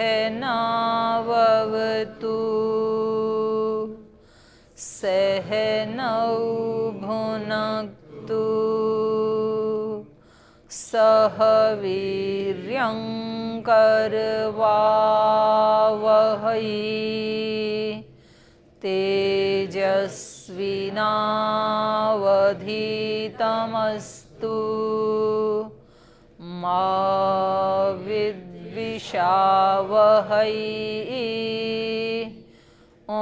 सहनाववतु सहनौ भुनक्तु सह वीर्यं करवावहै तेजस्विनावधीतमस्तु मा विद्विषावहै ॐ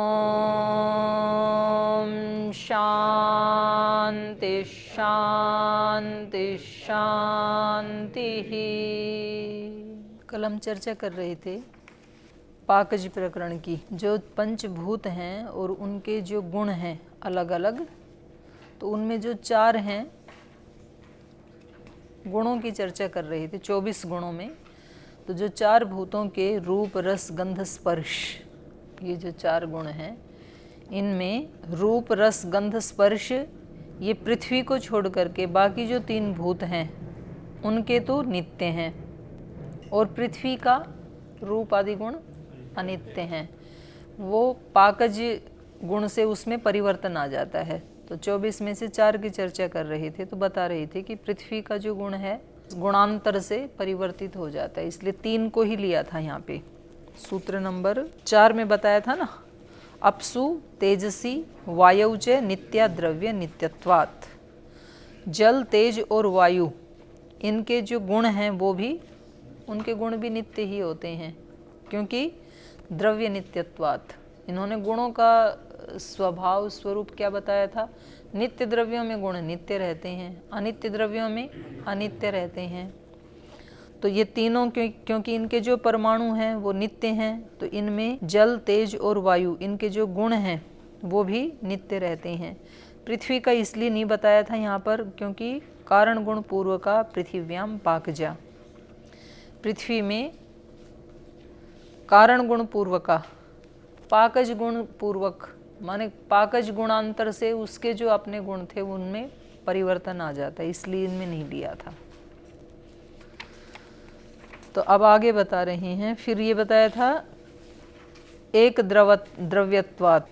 शान्ति शान्ति शान्तिः। कल हम चर्चा कर रहे थे पाकज प्रकरण की, जो पंचभूत हैं और उनके जो गुण हैं अलग अलग, तो उनमें जो 4 हैं गुणों की चर्चा कर रहे थे 24 गुणों में। तो जो 4 भूतों के रूप रस गंध स्पर्श, ये जो 4 गुण हैं, इनमें रूप रस गंध स्पर्श ये पृथ्वी को छोड़ करके बाकी जो 3 भूत हैं उनके तो नित्य हैं, और पृथ्वी का रूप आदि गुण अनित्य हैं। वो पाकज गुण से उसमें परिवर्तन आ जाता है। तो 24 में से 4 की चर्चा कर रहे थे, तो बता रहे थे कि पृथ्वी का जो गुण है गुणांतर से परिवर्तित हो जाता है, इसलिए 3 को ही लिया था यहाँ पे। सूत्र नंबर 4 में बताया था ना, अप्सु तेजसी वायु च नित्या द्रव्य नित्यत्वात्। जल तेज और वायु इनके जो गुण हैं वो भी, उनके गुण भी नित्य ही होते हैं, क्योंकि द्रव्य नित्यत्वात्। इन्होंने गुणों का स्वभाव स्वरूप क्या बताया था, नित्य द्रव्यों में गुण नित्य रहते हैं, अनित्य द्रव्यों में अनित्य रहते हैं। तो ये तीनों क्योंकि इनके जो परमाणु हैं वो नित्य हैं, तो इनमें जल तेज और वायु इनके जो गुण हैं वो भी नित्य रहते हैं। पृथ्वी का इसलिए नहीं बताया था यहाँ पर, क्योंकि कारण गुण पूर्व का पृथिव्याम पाकजा, पृथ्वी में कारण गुण पूर्व का पाकज गुण पूर्वक, माने पाकज गुणांतर से उसके जो अपने गुण थे उनमें परिवर्तन आ जाता है, इसलिए इनमें नहीं लिया था। तो अब आगे बता रहे हैं, फिर ये बताया था एक द्रव्यत्वात्।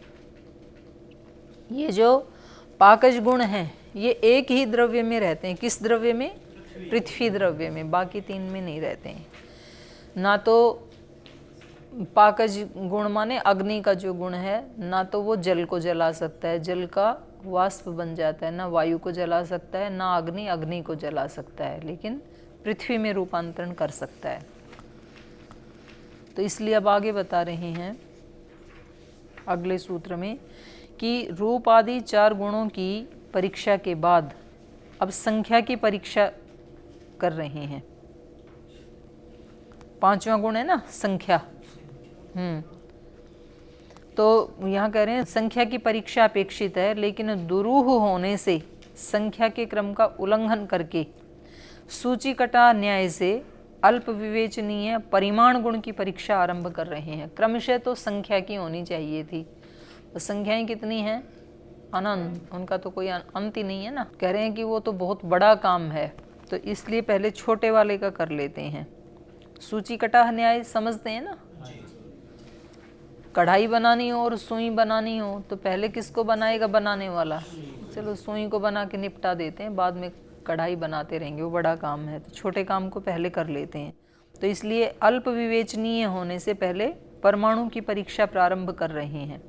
ये जो पाकज गुण हैं ये एक ही द्रव्य में रहते हैं। किस द्रव्य में? पृथ्वी द्रव्य में, बाकी 3 में नहीं रहते हैं। ना तो पाकज गुण माने अग्नि का जो गुण है, ना तो वो जल को जला सकता है, जल का वाष्प बन जाता है, ना वायु को जला सकता है, ना अग्नि को जला सकता है, लेकिन पृथ्वी में रूपांतरण कर सकता है। तो इसलिए अब आगे बता रहे हैं अगले सूत्र में कि रूप आदि 4 गुणों की परीक्षा के बाद अब संख्या की परीक्षा कर रहे हैं। 5वां गुण है ना संख्या। तो यहाँ कह रहे हैं संख्या की परीक्षा अपेक्षित है, लेकिन दुरूह होने से संख्या के क्रम का उल्लंघन करके सूची कटा न्याय से अल्प विवेचनीय परिमाण गुण की परीक्षा आरंभ कर रहे हैं। क्रमशः तो संख्या की होनी चाहिए थी, तो संख्याएं कितनी हैं? अनंत, उनका तो कोई अंत ही नहीं है ना। कह रहे हैं कि वो तो बहुत बड़ा काम है, तो इसलिए पहले छोटे वाले का कर लेते हैं। सूची कटा न्याय समझते हैं ना, कढ़ाई बनानी हो और सुई बनानी हो तो पहले किसको बनाएगा? बनाने वाला। चलो सुई को बना के निपटा देते हैं, बाद में कढ़ाई बनाते रहेंगे, वो बड़ा काम है, तो छोटे काम को पहले कर लेते हैं। तो इसलिए अल्प विवेचनीय होने से पहले परमाणु की परीक्षा प्रारंभ कर रहे हैं।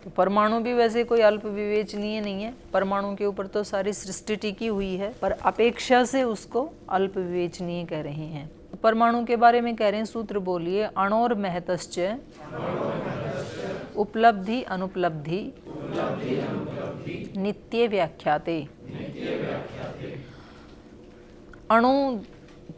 तो परमाणु भी वैसे कोई अल्प विवेचनीय नहीं है, परमाणु के ऊपर तो सारी सृष्टि टिकी हुई है, पर अपेक्षा से उसको अल्प विवेचनीय कह रहे हैं। परमाणु के बारे में कह रहे हैं, सूत्र बोलिए, अणोर महतश्च उपलब्धि अनुपलब्धि नित्य व्याख्याते। अणु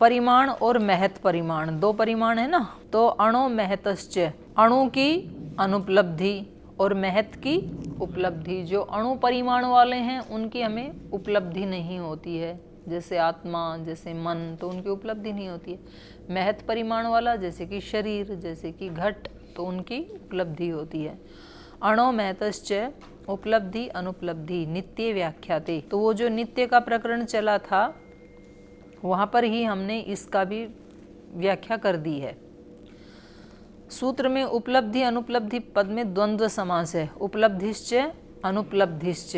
परिमाण और महत परिमाण, 2 परिमाण है ना, तो अणो महतश्च, अणु की अनुपलब्धि और महत की उपलब्धि। जो अणु परिमाण वाले हैं उनकी हमें उपलब्धि नहीं होती है, जैसे आत्मा, जैसे मन, तो उनकी उपलब्धि नहीं होती है। महत परिमाण वाला जैसे कि शरीर, जैसे कि घट, तो उनकी उपलब्धि होती है। अणो महतश्च उपलब्धि अनुपलब्धि नित्य व्याख्याते। तो वो जो नित्य का प्रकरण चला था वहाँ पर ही हमने इसका भी व्याख्या कर दी है सूत्र में उपलब्धि अनुपलब्धि पद में द्वंद्व समास है, उपलब्धिश्च अनुपलब्धिश्च।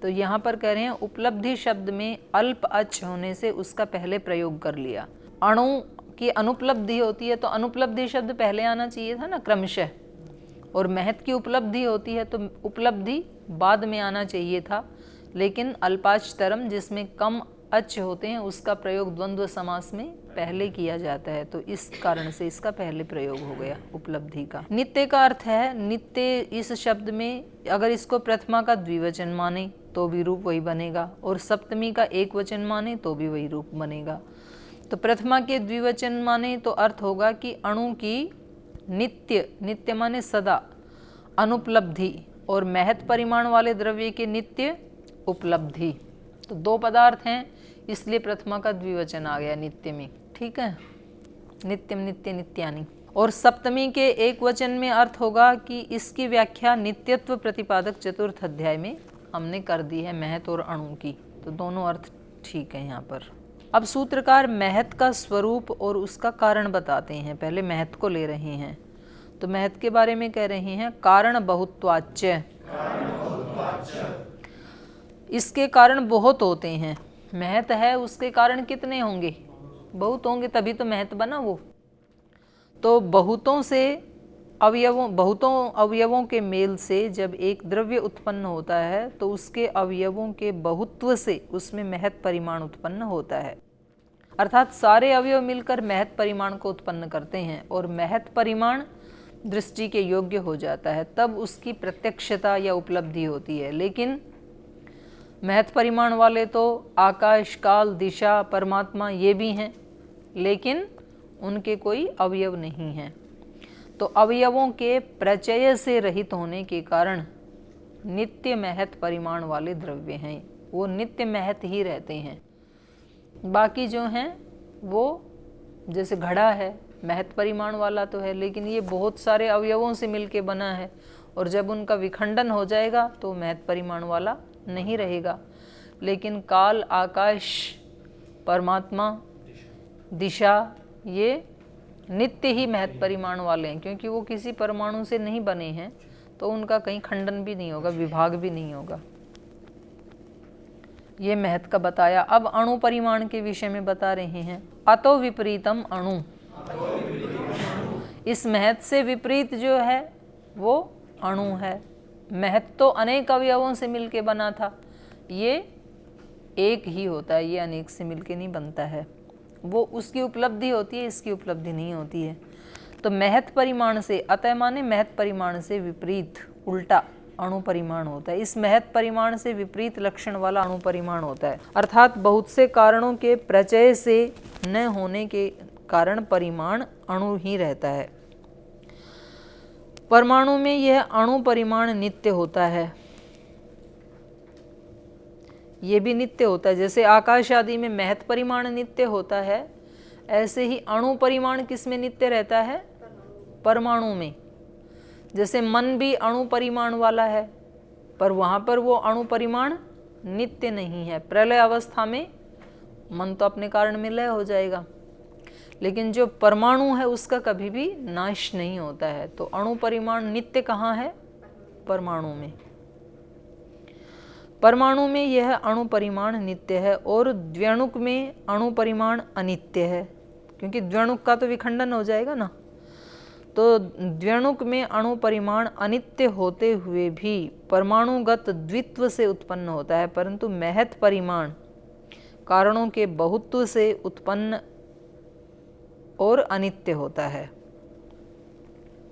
तो यहाँ पर कह रहे हैं उपलब्धि शब्द में अल्प अच होने से उसका पहले प्रयोग कर लिया। अणु की अनुपलब्धि होती है तो अनुपलब्धि शब्द पहले आना चाहिए था ना क्रमशः, और महत की उपलब्धि होती है तो उपलब्धि बाद में आना चाहिए था, लेकिन अल्पाच तरम जिसमें कम अच होते हैं उसका प्रयोग द्वंद्व समास में पहले किया जाता है, तो इस कारण से इसका पहले प्रयोग हो गया उपलब्धि का। नित्य का अर्थ है, नित्य इस शब्द में अगर इसको प्रथमा का द्विवचन माने तो भी रूप वही बनेगा, और सप्तमी का एक वचन माने तो भी वही रूप बनेगा। तो प्रथमा के द्विवचन माने तो अर्थ होगा कि अणु की नित्य, नित्य माने सदा, अनुपलब्धि, और महत परिमाण वाले द्रव्य के नित्य उपलब्धि। तो दो पदार्थ हैं, इसलिए प्रथमा का द्विवचन आ गया नित्य में, ठीक है, नित्यम नित्य नित्यानि। और सप्तमी के एक वचन में अर्थ होगा कि इसकी व्याख्या नित्यत्व प्रतिपादक चतुर्थ अध्याय में हमने कर दी है महत और अणु की, तो दोनों अर्थ ठीक है यहाँ पर। अब सूत्रकार महत का स्वरूप और उसका कारण बताते हैं। पहले महत को ले रहे हैं, तो महत के बारे में कह रहे हैं कारण बहुत्वाच्य, इसके कारण बहुत होते हैं। महत है उसके कारण कितने होंगे, बहुत होंगे, तभी तो महत बना वो। तो बहुतों अवयवों के मेल से जब एक द्रव्य उत्पन्न होता है तो उसके अवयवों के बहुत्व से उसमें महत परिमाण उत्पन्न होता है, अर्थात सारे अवयव मिलकर महत परिमाण को उत्पन्न करते हैं, और महत परिमाण दृष्टि के योग्य हो जाता है, तब उसकी प्रत्यक्षता या उपलब्धि होती है। लेकिन महत परिमाण वाले तो आकाश, काल, दिशा, परमात्मा ये भी हैं, लेकिन उनके कोई अवयव नहीं हैं। तो अवयवों के प्रचय से रहित होने के कारण नित्य महत परिमाण वाले द्रव्य हैं, वो नित्य महत ही रहते हैं। बाकी जो हैं वो जैसे घड़ा है, महत परिमाण वाला तो है, लेकिन ये बहुत सारे अवयवों से मिलके बना है, और जब उनका विखंडन हो जाएगा तो महत परिमाण वाला नहीं रहेगा। लेकिन काल, आकाश, परमात्मा, दिशा ये नित्य ही महत परिमाण वाले हैं, क्योंकि वो किसी परमाणु से नहीं बने हैं, तो उनका कहीं खंडन भी नहीं होगा, विभाग भी नहीं होगा। ये महत का बताया। अब अणु परिमाण के विषय में बता रहे हैं। अतो विपरीतम अणु, इस महत से विपरीत जो है वो अणु है। महत तो अनेक अवयवों से मिलके बना था, ये एक ही होता है, ये अनेक से मिलके नहीं बनता है, वो उसकी उपलब्धि होती है, इसकी उपलब्धि नहीं होती है। तो महत परिमाण से, अतः माने महत परिमाण से विपरीत, उल्टा अणु परिमाण होता है। इस महत परिमाण से विपरीत लक्षण वाला अणु परिमाण होता है, अर्थात बहुत से कारणों के प्रचय से न होने के कारण परिमाण अणु ही रहता है। परमाणु में यह अणु परिमाण नित्य होता है, ये भी नित्य होता है। जैसे आकाश आदि में महत परिमाण नित्य होता है, ऐसे ही अणु परिमाण किस में नित्य रहता है, परमाणु में। जैसे मन भी अणु परिमाण वाला है, पर वहाँ पर वो अणु परिमाण नित्य नहीं है। प्रलय अवस्था में मन तो अपने कारण में लय हो जाएगा, लेकिन जो परमाणु है उसका कभी भी नाश नहीं होता है। तो अणु परिमाण नित्य कहाँ है, परमाणु में। परमाणु में यह अणु परिमाण नित्य है, और द्व्यणुक में अणु परिमाण अनित्य है, क्योंकि द्व्यणुक का तो विखंडन हो जाएगा ना। तो द्व्यणुक में अणु परिमाण अनित्य होते हुए भी परमाणुगत द्वित्व से उत्पन्न होता है, परंतु महत परिमाण कारणों के बहुत्व से उत्पन्न और अनित्य होता है।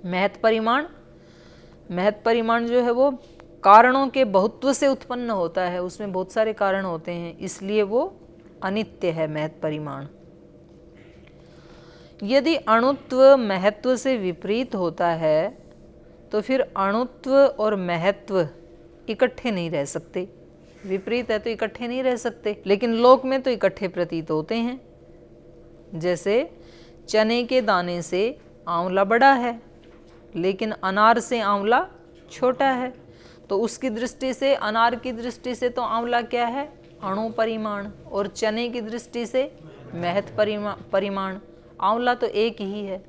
महत परिमाण जो है वो कारणों के बहुत्व से उत्पन्न होता है, उसमें बहुत सारे कारण होते हैं, इसलिए वो अनित्य है महत परिमाण। यदि अणुत्व महत्व से विपरीत होता है तो फिर अणुत्व और महत्व इकट्ठे नहीं रह सकते। विपरीत है तो इकट्ठे नहीं रह सकते, लेकिन लोक में तो इकट्ठे प्रतीत होते हैं। जैसे चने के दाने से आंवला बड़ा है, लेकिन अनार से आंवला छोटा है, तो उसकी दृष्टि से, अनार की दृष्टि से तो आंवला क्या है, अणु परिमाण, और चने की दृष्टि से महत परिमाण। आंवला तो एक ही है।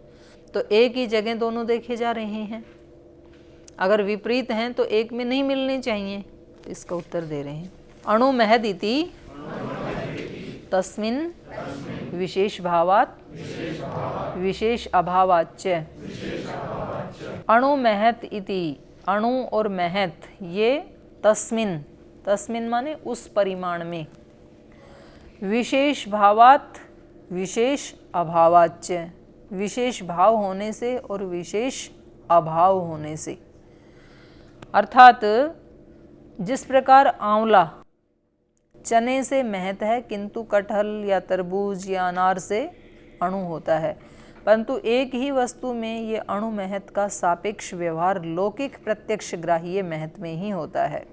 तो एक ही जगह दोनों देखे जा रहे हैं। अगर विपरीत हैं तो एक में नहीं मिलने चाहिए। तो इसका उत्तर दे रहे हैं अणु महद इति तस्मिन् विशेष भावात् विशेष अभावाच्च। अणु महत इति, अणु और महत ये तस्मिन्, तस्मिन् माने उस परिमाण में, विशेष भावात् विशेष अभावाच्च, विशेष भाव होने से और विशेष अभाव होने से। अर्थात जिस प्रकार आंवला चने से महत है किंतु कटहल या तरबूज या अनार से अणु होता है, परंतु एक ही वस्तु में ये अणु महत का सापेक्ष व्यवहार लौकिक प्रत्यक्ष ग्राह्य महत में ही होता है।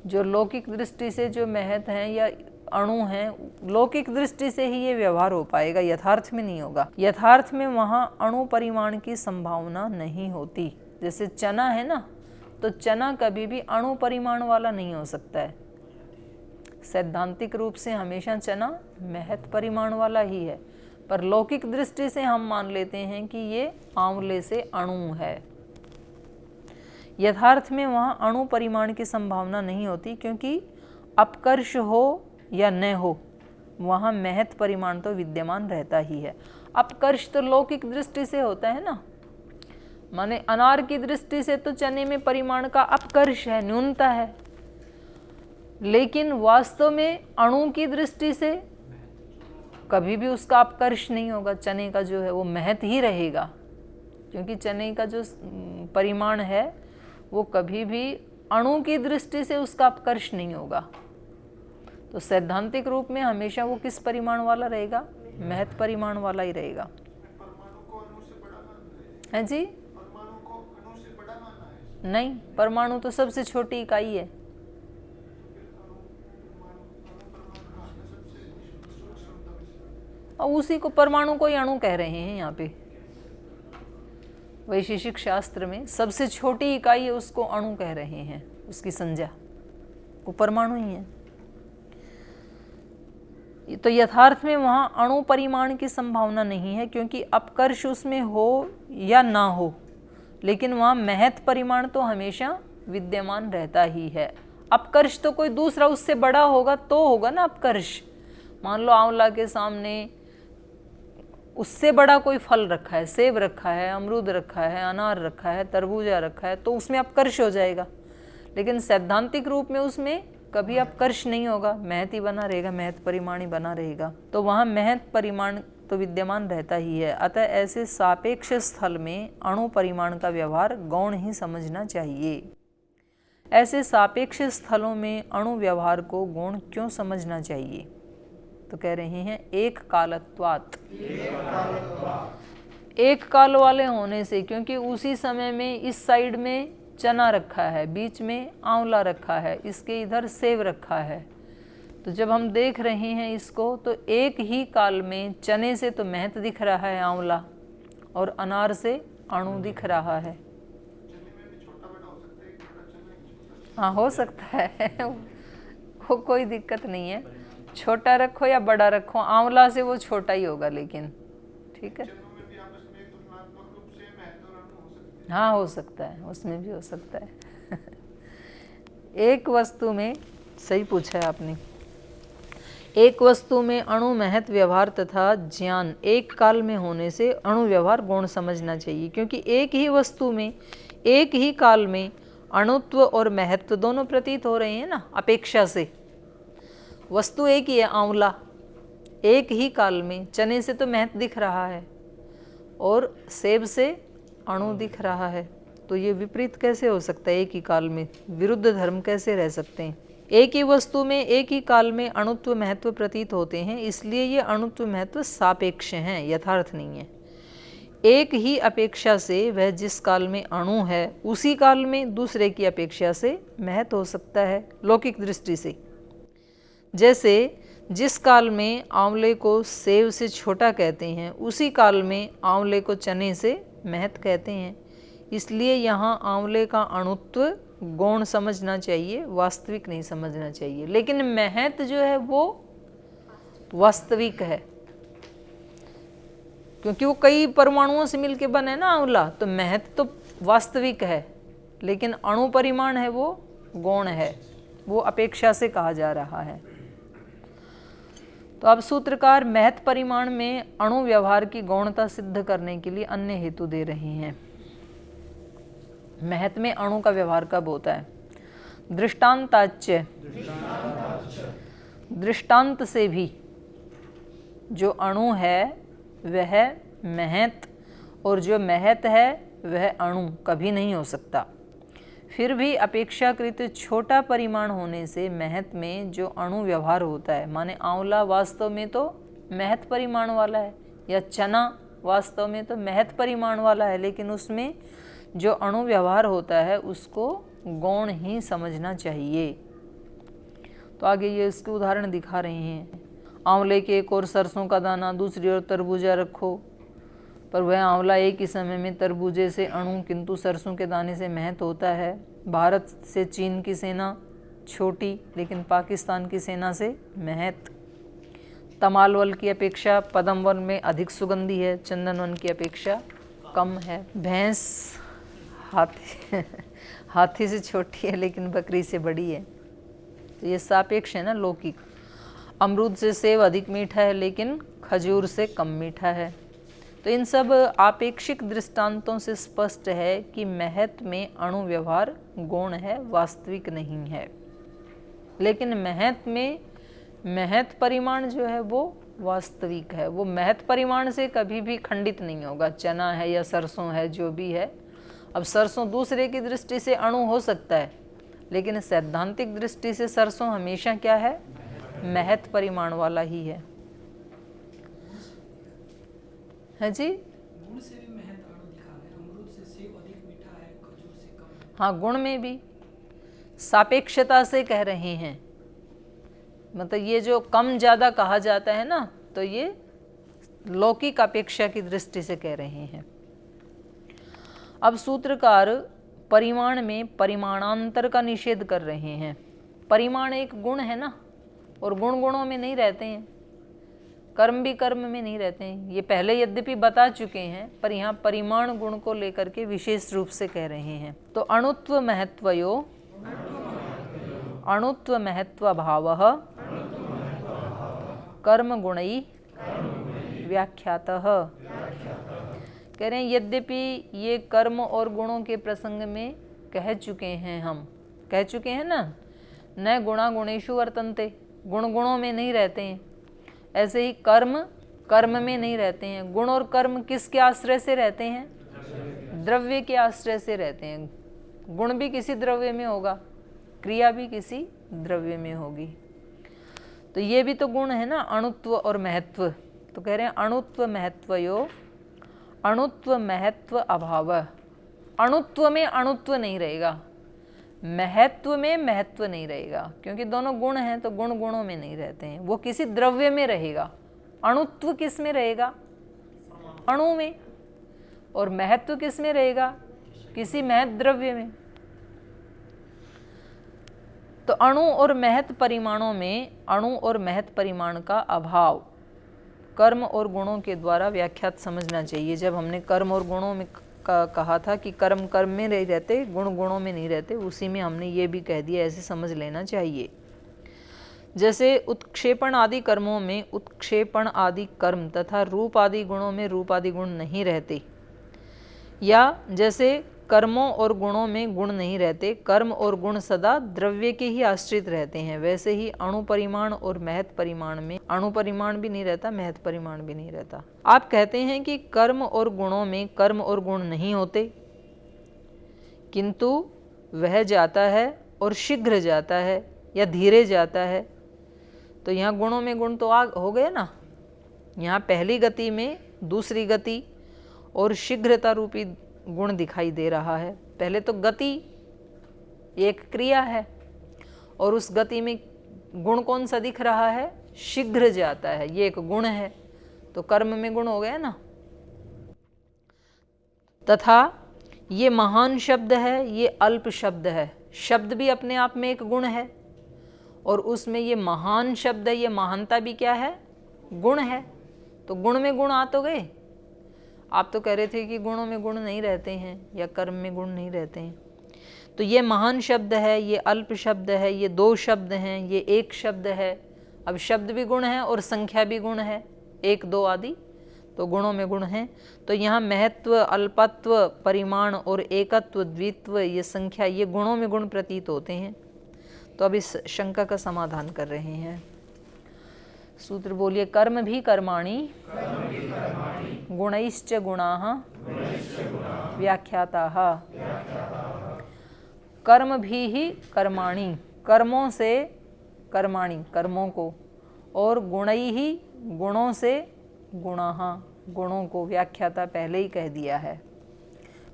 जो लौकिक दृष्टि से जो महत हैं या अणु हैं, लौकिक दृष्टि से ही ये व्यवहार हो पाएगा, यथार्थ में नहीं होगा। यथार्थ में वहाँ अणु परिमाण की संभावना नहीं होती। जैसे चना है ना, तो चना कभी भी अणु परिमाण वाला नहीं हो सकता है। सैद्धांतिक रूप से हमेशा चना महत परिमाण वाला ही है, पर लौकिक दृष्टि से हम मान लेते हैं कि ये आंवले से अणु है। यथार्थ में वहाँ अणु परिमाण की संभावना नहीं होती, क्योंकि अपकर्ष हो या न हो वहाँ महत परिमाण तो विद्यमान रहता ही है। अपकर्ष तो लौकिक दृष्टि से होता है ना, माने अनार की दृष्टि से तो चने में परिमाण का अपकर्ष है, न्यूनता है, लेकिन वास्तव में अणु की दृष्टि से कभी भी उसका अपकर्ष नहीं होगा। चने का जो है वो महत ही रहेगा, क्योंकि चने का जो परिमाण है वो कभी भी अणु की दृष्टि से उसका अपकर्ष नहीं होगा। तो सैद्धांतिक रूप में हमेशा वो किस परिमाण वाला रहेगा? महत परिमाण वाला ही रहेगा। है जी? नहीं, परमाणु तो सबसे छोटी इकाई है। और उसी को परमाणु को ही अणु कह रहे हैं यहाँ पे। वैशेषिक शास्त्र में सबसे छोटी इकाई है उसको अणु कह रहे हैं, उसकी संज्ञा वो परमाणु ही है। तो यथार्थ में वहाँ अणु परिमाण की संभावना नहीं है, क्योंकि अपकर्ष उसमें हो या ना हो, लेकिन वहाँ महत परिमाण तो हमेशा विद्यमान रहता ही है। अपकर्ष तो कोई दूसरा उससे बड़ा होगा तो होगा ना अपकर्ष। मान लो आंवला के सामने उससे बड़ा कोई फल रखा है, सेब रखा है, अमरूद रखा है, अनार रखा है, तरबूजा रखा है, तो उसमें अपकर्ष हो जाएगा। लेकिन सैद्धांतिक रूप में उसमें कभी अपकर्ष नहीं होगा, महत ही बना रहेगा, महत परिमाण ही बना रहेगा। तो वहाँ महत परिमाण तो विद्यमान रहता ही है। अतः ऐसे सापेक्ष स्थल में अणु परिमाण का व्यवहार गौण ही समझना चाहिए। ऐसे सापेक्ष स्थलों में अणु व्यवहार को गौण क्यों समझना चाहिए? तो कह रहे हैं एक कालत्वात्, एक काल वाले होने से, क्योंकि उसी समय में इस साइड में चना रखा है, बीच में आंवला रखा है, इसके इधर सेब रखा है। तो जब हम देख रहे हैं इसको, तो एक ही काल में चने से तो महत दिख रहा है आंवला, और अनार से अणु दिख रहा है। हाँ, हो सकता है वो कोई दिक्कत नहीं है, छोटा रखो या बड़ा रखो, आंवला से वो छोटा ही होगा, लेकिन ठीक है। हाँ, हो सकता है, उसमें भी हो सकता है। एक वस्तु में, सही पूछा है आपने, एक वस्तु में अणु महत व्यवहार तथा ज्ञान एक काल में होने से अणु व्यवहार गौण समझना चाहिए, क्योंकि एक ही वस्तु में एक ही काल में अणुत्व और महत्व दोनों प्रतीत हो रहे हैं ना, अपेक्षा से। वस्तु एक ही है, आंवला, एक ही काल में चने से तो महत दिख रहा है और सेब से अणु दिख रहा है, तो ये विपरीत कैसे हो सकता है? एक ही काल में विरुद्ध धर्म कैसे रह सकते हैं? एक ही वस्तु में एक ही काल में अणुत्व महत्व प्रतीत होते हैं, इसलिए ये अणुत्व महत्व सापेक्ष हैं, यथार्थ नहीं है। एक ही अपेक्षा से वह जिस काल में अणु है, उसी काल में दूसरे की अपेक्षा से महत हो सकता है लौकिक दृष्टि से। जैसे जिस काल में आंवले को सेब से छोटा कहते हैं, उसी काल में आंवले को चने से महत कहते हैं। इसलिए यहाँ आंवले का अणुत्व गौण समझना चाहिए, वास्तविक नहीं समझना चाहिए। लेकिन महत जो है वो वास्तविक है। क्योंकि वो कई परमाणुओं से मिलके बने ना आंवला, तो महत्व तो वास्तविक है, लेकिन अणु परिमाण है वो गौण है, वो अपेक्षा से कहा जा रहा है। तो अब सूत्रकार महत्व परिमाण में अणु व्यवहार की गौणता सिद्ध करने के लिए अन्य हेतु दे रहे हैं। महत्व में अणु का व्यवहार कब होता है? दृष्टांताच्य, दृष्टांत से भी जो अणु है वह महत, और जो महत है वह अणु कभी नहीं हो सकता। फिर भी अपेक्षाकृत छोटा परिमाण होने से महत में जो अणु व्यवहार होता है, माने आंवला वास्तव में तो महत परिमाण वाला है, या चना वास्तव में तो महत परिमाण वाला है, लेकिन उसमें जो अणु व्यवहार होता है उसको गौण ही समझना चाहिए। तो आगे ये इसके उदाहरण दिखा रहे हैं। आंवले के एक और सरसों का दाना, दूसरी ओर तरबूजा रखो, पर वह आंवला एक ही समय में तरबूजे से अणु किंतु सरसों के दाने से महत होता है। भारत से चीन की सेना छोटी लेकिन पाकिस्तान की सेना से महत। तमालवल की अपेक्षा पदम वन में अधिक सुगंधी है, चंदन वन की अपेक्षा कम है। भैंस हाथी से छोटी है लेकिन बकरी से बड़ी है, तो ये सापेक्ष है ना, लौकिक। अमरूद से सेब अधिक मीठा है लेकिन खजूर से कम मीठा है। तो इन सब आपेक्षिक दृष्टांतों से स्पष्ट है कि महत में अणु व्यवहार गौण है, वास्तविक नहीं है। लेकिन महत में महत परिमाण जो है वो वास्तविक है, वो महत परिमाण से कभी भी खंडित नहीं होगा। चना है या सरसों है, जो भी है। अब सरसों दूसरे की दृष्टि से अणु हो सकता है, लेकिन सैद्धांतिक दृष्टि से सरसों हमेशा क्या है? महत परिमाण वाला ही है जी। गुण से भी महत अणु दिखा रहे हैं। अमरूद से सेब अधिक मीठा है, खजूर से कम है। हाँ, गुण में भी सापेक्षता से कह रहे हैं। मतलब ये जो कम ज्यादा कहा जाता है ना, तो ये लौकिक अपेक्षा की दृष्टि से कह रहे हैं। अब सूत्रकार परिमाण में परिमाणांतर का निषेध कर रहे हैं। परिमाण एक गुण है ना, और गुण गुणों में नहीं रहते हैं, कर्म भी कर्म में नहीं रहते हैं। ये पहले यद्यपि बता चुके हैं, पर यहाँ परिमाण गुण को लेकर के विशेष रूप से कह रहे हैं। तो अणुत्व महत्वयो अणुत्व महत्व भावः कर्म गुणई व्याख्यातः। कह रहे हैं यद्यपि ये कर्म और गुणों के प्रसंग में कह चुके हैं, हम कह चुके हैं ना, न गुणा गुणेषु वर्तन्ते, गुण गुणों में नहीं रहते हैं। ऐसे ही कर्म कर्म में नहीं रहते हैं। गुण और कर्म किसके आश्रय से रहते हैं? द्रव्य के आश्रय से रहते हैं। गुण भी किसी द्रव्य में होगा, क्रिया भी किसी द्रव्य में होगी। तो ये भी तो गुण है ना, अणुत्व और महत्व। तो कह रहे हैं अणुत्व महत्वयो अणुत्व महत्व अभाव। अणुत्व में अणुत्व नहीं रहेगा, महत्व में महत्व नहीं रहेगा, क्योंकि दोनों गुण हैं तो गुण गुणों में नहीं रहते हैं, वो किसी द्रव्य में रहेगा। अणुत्व किस में रहेगा? अणु में। और महत्व किस में रहेगा? किसी महत द्रव्य में। तो अणु और महत परिमाणों में अणु और महत परिमाण का अभाव कर्म और गुणों के द्वारा व्याख्यात समझना चाहिए। जब हमने कर्म और गुणों में कहा था कि कर्म कर्म में नहीं रहते, गुण गुणों में नहीं रहते, उसी में हमने ये भी कह दिया, ऐसे समझ लेना चाहिए। जैसे उत्क्षेपण आदि कर्मों में उत्क्षेपण आदि कर्म तथा रूप आदि गुणों में रूप आदि गुण नहीं रहते, या जैसे कर्मों और गुणों में गुण नहीं रहते, कर्म और गुण सदा द्रव्य के ही आश्रित रहते हैं, वैसे ही अणु परिमाण और महत परिमाण में अणु परिमाण भी नहीं रहता, महत परिमाण भी नहीं रहता। आप कहते हैं कि कर्म और गुणों में कर्म और गुण नहीं होते, किंतु वह जाता है और शीघ्र जाता है या धीरे जाता है। तो यहाँ गुणों में गुण तो हो गए ना, यहाँ पहली गति में दूसरी गति और शीघ्रता रूपी गुण दिखाई दे रहा है। पहले तो गति एक क्रिया है, और उस गति में गुण कौन सा दिख रहा है? शीघ्र जाता है, ये एक गुण है। तो कर्म में गुण हो गया ना। तथा ये महान शब्द है, ये अल्प शब्द है। शब्द भी अपने आप में एक गुण है, और उसमें ये महान शब्द है, ये महानता भी क्या है? गुण है। तो गुण में गुण आ तो गए, आप तो कह रहे थे कि गुणों में गुण नहीं रहते हैं या कर्म में गुण नहीं रहते हैं। तो ये महान शब्द है, ये अल्प शब्द है, ये दो शब्द हैं, ये एक शब्द है। अब शब्द भी गुण है और संख्या भी गुण है, एक दो आदि, तो गुणों में गुण हैं। तो यहाँ महत्व, अल्पत्व, परिमाण और एकत्व, द्वित्व, ये संख्या, ये गुणों में गुण प्रतीत होते हैं। तो अब इस शंका का समाधान कर रहे हैं। सूत्र बोलिए, कर्म भी कर्माणि गुणैश्च गुणाः व्याख्याताः। कर्म भी ही कर्माणि, कर्मों से कर्माणि, कर्मों को, और गुणई ही गुणों से गुणाः, गुणों को। व्याख्याता पहले ही कह दिया है।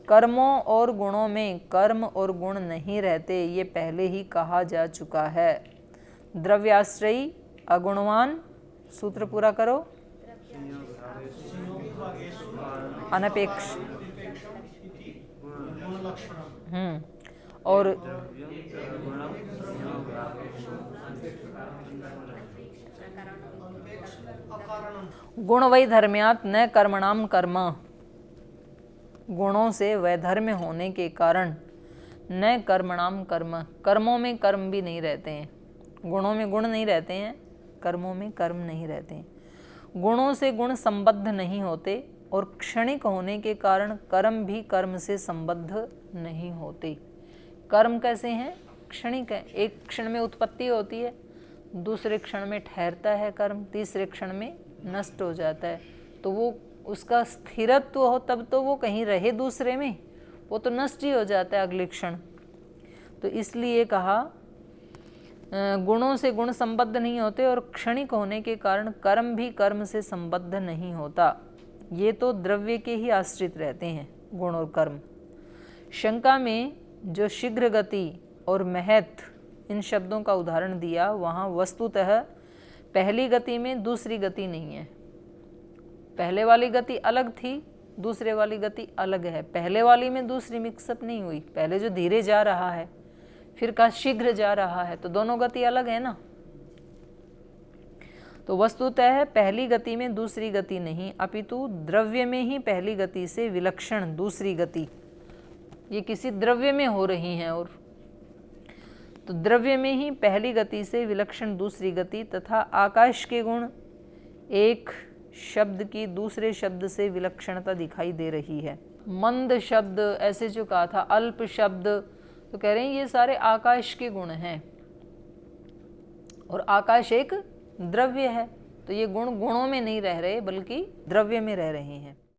कर्मों और गुणों में कर्म और गुण नहीं रहते, ये पहले ही कहा जा चुका है। द्रव्याश्रयी अगुणवान, सूत्र पूरा करो। अनपेक्ष, और गुण वैधर्म्यात् न कर्मणाम कर्म, गुणों से वैधर्म्य होने के कारण न कर्मणाम कर्म, कर्मों में कर्म भी नहीं रहते हैं। गुणों में गुण नहीं रहते हैं, कर्मों में कर्म नहीं रहते हैं। गुणों से गुण संबद्ध नहीं होते और क्षणिक होने के कारण कर्म भी कर्म से संबद्ध नहीं होते। कर्म कैसे हैं? क्षणिक है, एक क्षण में उत्पत्ति होती है, दूसरे क्षण में ठहरता है कर्म, तीसरे क्षण में नष्ट हो जाता है। तो वो उसका स्थिरत्व हो तब तो वो कहीं रहे दूसरे में, वो तो नष्ट ही हो जाता है अगले क्षण। तो इसलिए कहा गुणों से गुण संबद्ध नहीं होते और क्षणिक होने के कारण कर्म भी कर्म से संबद्ध नहीं होता। ये तो द्रव्य के ही आश्रित रहते हैं गुण और कर्म। शंका में जो शीघ्र गति और महत इन शब्दों का उदाहरण दिया, वहाँ वस्तुतः पहली गति में दूसरी गति नहीं है। पहले वाली गति अलग थी, दूसरे वाली गति अलग है। पहले वाली में दूसरी मिक्सअप नहीं हुई। पहले जो धीरे जा रहा है, फिर का शीघ्र जा रहा है, तो दोनों गति अलग है ना। तो वस्तुतः पहली गति में दूसरी गति नहीं, अपितु द्रव्य में ही पहली गति से विलक्षण दूसरी गति ये किसी द्रव्य में हो रही हैं। और तो द्रव्य में ही पहली गति से विलक्षण दूसरी गति तथा आकाश के गुण एक शब्द की दूसरे शब्द से विलक्षणता दिखाई दे रही है। मंद शब्द ऐसे जो कहा था, अल्प शब्द, तो कह रहे हैं ये सारे आकाश के गुण हैं और आकाश एक द्रव्य है। तो ये गुण गुणों में नहीं रह रहे बल्कि द्रव्य में रह रहे हैं।